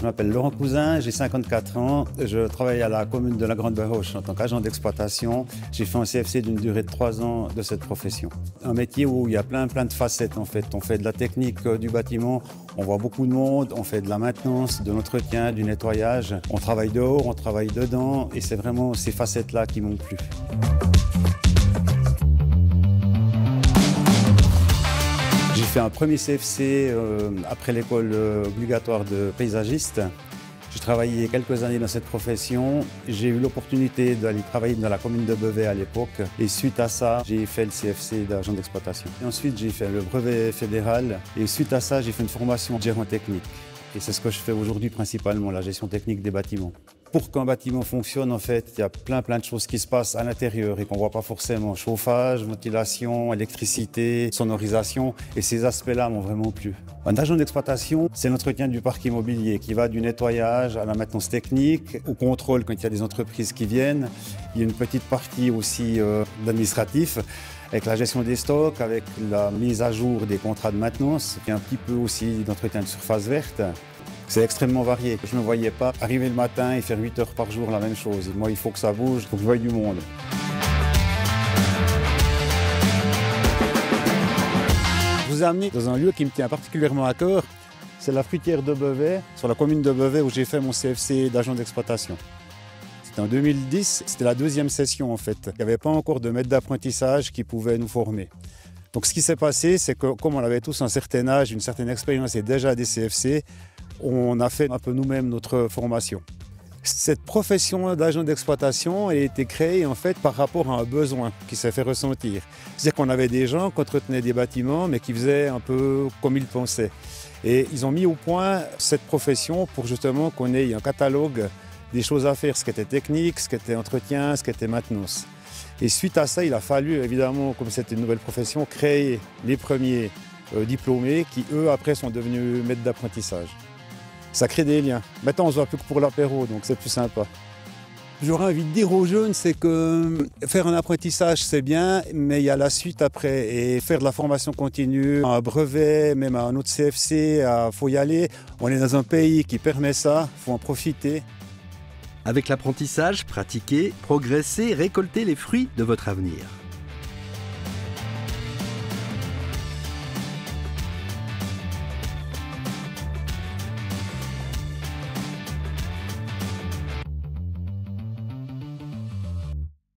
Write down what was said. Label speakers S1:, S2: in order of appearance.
S1: Je m'appelle Laurent Cousin, j'ai 54 ans. Je travaille à la commune de la Grande Baroche en tant qu'agent d'exploitation. J'ai fait un CFC d'une durée de 3 ans de cette profession. Un métier où il y a plein de facettes en fait. On fait de la technique du bâtiment, on voit beaucoup de monde, on fait de la maintenance, de l'entretien, du nettoyage. On travaille dehors, on travaille dedans et c'est vraiment ces facettes-là qui m'ont plu. J'ai fait un premier CFC après l'école obligatoire de paysagiste. J'ai travaillé quelques années dans cette profession. J'ai eu l'opportunité d'aller travailler dans la commune de Beauvais à l'époque. Et suite à ça, j'ai fait le CFC d'agent d'exploitation. Et ensuite, j'ai fait le brevet fédéral. Et suite à ça, j'ai fait une formation de gérant technique. Et c'est ce que je fais aujourd'hui principalement, la gestion technique des bâtiments. Pour qu'un bâtiment fonctionne, en fait, il y a plein de choses qui se passent à l'intérieur et qu'on ne voit pas forcément. Chauffage, ventilation, électricité, sonorisation. Et ces aspects-là m'ont vraiment plu. Un agent d'exploitation, c'est l'entretien du parc immobilier qui va du nettoyage à la maintenance technique, au contrôle quand il y a des entreprises qui viennent. Il y a une petite partie aussi d'administratif, avec la gestion des stocks, avec la mise à jour des contrats de maintenance, et un petit peu aussi d'entretien de surface verte. C'est extrêmement varié. Je ne me voyais pas arriver le matin et faire 8 heures par jour la même chose. Moi, il faut que ça bouge, il faut que je voie du monde. Je vous ai amené dans un lieu qui me tient particulièrement à cœur. C'est la fruitière de Beauvais, sur la commune de Beauvais, où j'ai fait mon CFC d'agent d'exploitation. C'était en 2010, c'était la deuxième session en fait. Il n'y avait pas encore de maître d'apprentissage qui pouvait nous former. Donc ce qui s'est passé, c'est que comme on avait tous un certain âge, une certaine expérience et déjà des CFC, on a fait un peu nous-mêmes notre formation. Cette profession d'agent d'exploitation a été créée en fait par rapport à un besoin qui s'est fait ressentir. C'est-à-dire qu'on avait des gens qui entretenaient des bâtiments mais qui faisaient un peu comme ils pensaient. Et ils ont mis au point cette profession pour justement qu'on ait un catalogue des choses à faire, ce qui était technique, ce qui était entretien, ce qui était maintenance. Et suite à ça, il a fallu évidemment, comme c'était une nouvelle profession, créer les premiers diplômés qui eux après sont devenus maîtres d'apprentissage. Ça crée des liens. Maintenant, on se voit plus que pour l'apéro, donc c'est plus sympa. J'aurais envie de dire aux jeunes, c'est que faire un apprentissage, c'est bien, mais il y a la suite après. Et faire de la formation continue, un brevet, même un autre CFC, il faut y aller. On est dans un pays qui permet ça, il faut en profiter.
S2: Avec l'apprentissage, pratiquez, progressez, récoltez les fruits de votre avenir.